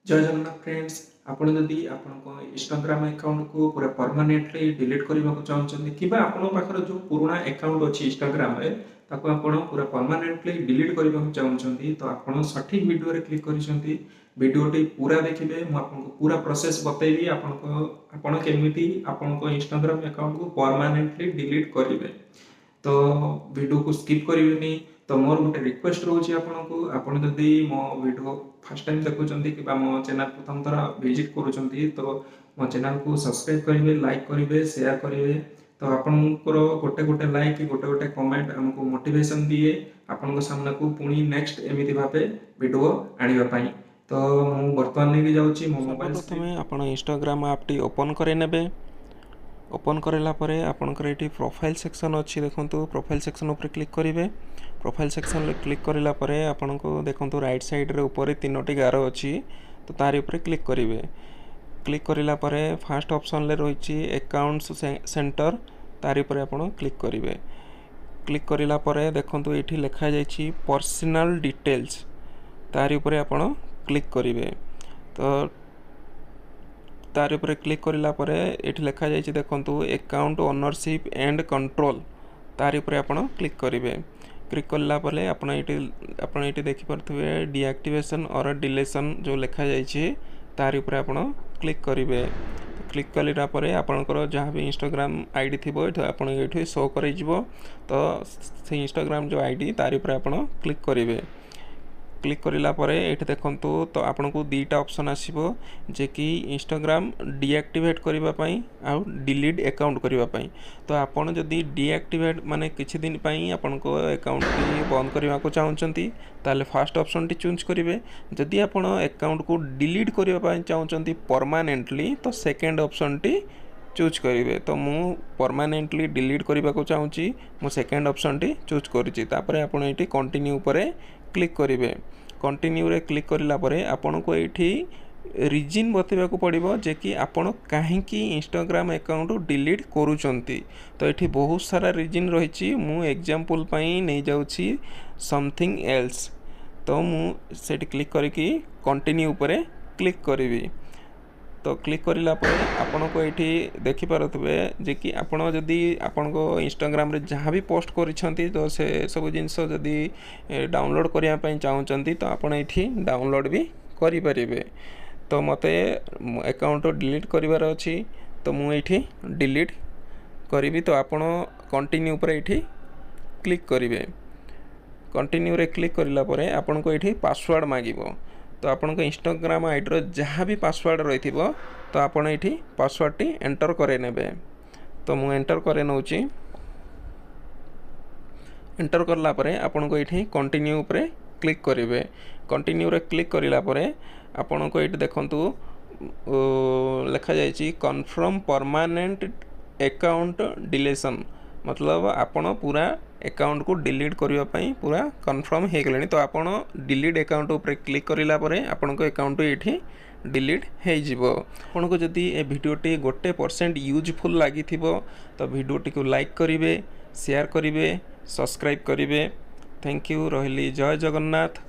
जय जगन्नाथ फ्रेंड्स आपण जदि आपण इंस्टाग्राम अकाउंट को पूरा परमानेंटली डिलीट करने को चाहते कि आपण पाखर जो पुराना अकाउंट अच्छी इंस्टाग्राम रे ताको आपण पूरा परमानेंटली डिलीट करने को चाहते तो आपण सठिक वीडियो रे क्लिक करिसेंती वीडियोटी पूरा देखिए मुझे आपको पूरा प्रोसेस बतेबी आपण केमिति आपण इंस्टाग्राम अकाउंट को परमानेंटली डिलीट करेंगे तो वीडियो को स्किप करेंगे। तो मोर गोटे रिक्वेस्ट रोचे आपको आपण जदि मो वीडियो फर्स्ट टाइम देखुं कि मो चैनल प्रथम थर विजिट करुँच तो मो चैनल को सब्सक्राइब करेंगे, लाइक करेंगे, शेयर करेंगे। तो आपंकर गोटे गोटे लाइक गोटे गोटे कमेंट आमको मोटिवेशन दिए आपण सामने को पुणी नेक्स्ट एमती भाव वीडियो आने। तो मुझे बर्तमान लेके जाऊँगी मो मोबाइल प्रथम आप इंस्टाग्राम ऐपटी ओपन करे ओपन कराला आपंकर ये प्रोफाइल सेक्शन अच्छी देखो प्रोफाइल सेक्शन उपर क्लिक करेंगे। प्रोफाइल सेक्शन क्लिक कराला आपन को देखो राइट साइड रे ऊपर 3टी गारो अच्छी तो तारी ऊपर क्लिक करेंगे। क्लिक कराला फास्ट ऑप्शन रही अकाउंट्स सेंटर तारी ऊपर आपन क्लिक करेंगे। क्लिक कराला देखो ये लिखा जाइए पर्सनल डिटेल्स तारी ऊपर आपन क्लिक करेंगे। तो तार ऊपर क्लिक कराला ये लिखा जाइए देखो अकाउंट ओनरशिप एंड कंट्रोल तार ऊपर आपन क्लिक करेंगे। क्लिक कराला आपन ये देखिपे डीएक्टिवेशन और डिलेशन जो लिखा जाइए तार ऊपर आपन क्लिक करेंगे। क्लिक कराला आपंकर जहाँ भी इंस्टाग्राम आईडी थी आपन ये शो कर तो से इंस्टाग्राम जो आईडी तार ऊपर आपन क्लिक करेंगे। क्लिक कराला ये देखूँ तो आपन को दुईटा ऑप्शन आसो जे कि इंस्टाग्राम डीएक्टिवेट करने आउ डिलीट अकाउंट करने। तो आपन जदि डीएक्टिवेट माने किछि दिन पई आपन को अकाउंट की बंद करने को चाहते ताले फर्स्ट ऑप्शन टी चूज करेंगे। जदि आपन अकाउंट को डिलीट करने चाहते परमानेंटली तो सेकेंड ऑप्शन टी चूज करेंगे। तो मु परमानेंटली डिलीट करने को चाहूँगी मु सेकेंड ऑप्शन टी चूज करुँची। आपन ये कंटिन्यू पर क्लिक करेंगे। कंटिन्यू रे क्लिक कराला आपन को ये रीजन बतवा पड़ो जे कि आपन कहीं इंस्टाग्राम अकाउंट डिलीट करुँचंती। तो ये बहुत सारा रीजन रही मु एग्जांपल पई नहीं जाउछी समथिंग एल्स। तो मुझे क्लिक करके कंटिन्यू पर क्लिक करी। तो क्लिक कराला आपन को ये देखिपे जे कि आपन जदि आपन को इंस्टाग्राम रे जहाँ भी पोस्ट करिसेंती तो से सब जिनस जदि डाउनलोड करने चाहते तो आपन ये डाउनलोड भी करें। तो मते अकाउंट डिलीट करार अच्छी तो मुझे डिलीट करी। तो आपन कंटिन्यू पर ये क्लिक करेंगे। कंटिन्यू रे क्लिक कराला आपन को ये पासवर्ड मांगिबो। तो आपन को इंस्टाग्राम आईडी जहाँ भी पासवर्ड रही तो आपन ये पासवर्ड टी एंटर करे नेबे। तो मु एंटर करे नौची। एंटर करला आपन को ये कंटिन्यू पर क्लिक करेंगे। कंटिन्यू रे क्लिक कराला आपन को ये देखंतु लिखा जाइए कन्फर्म परमानेंट अकाउंट डिलेशन मतलब आपन पूरा अकाउंट को डिलीट करने पूरा कन्फर्म हो गले। तो आपन डिलीट अकाउंट उपर क्लिक कराला आपन को अकाउंट ये डिलीट हो। आपन को जदि ए वीडियोटी 1% यूजफुल लगी तो वीडियोटी को लाइक करेंगे, शेयर करेंगे, सब्सक्राइब करेंगे। Thank you. रही जय जगन्नाथ।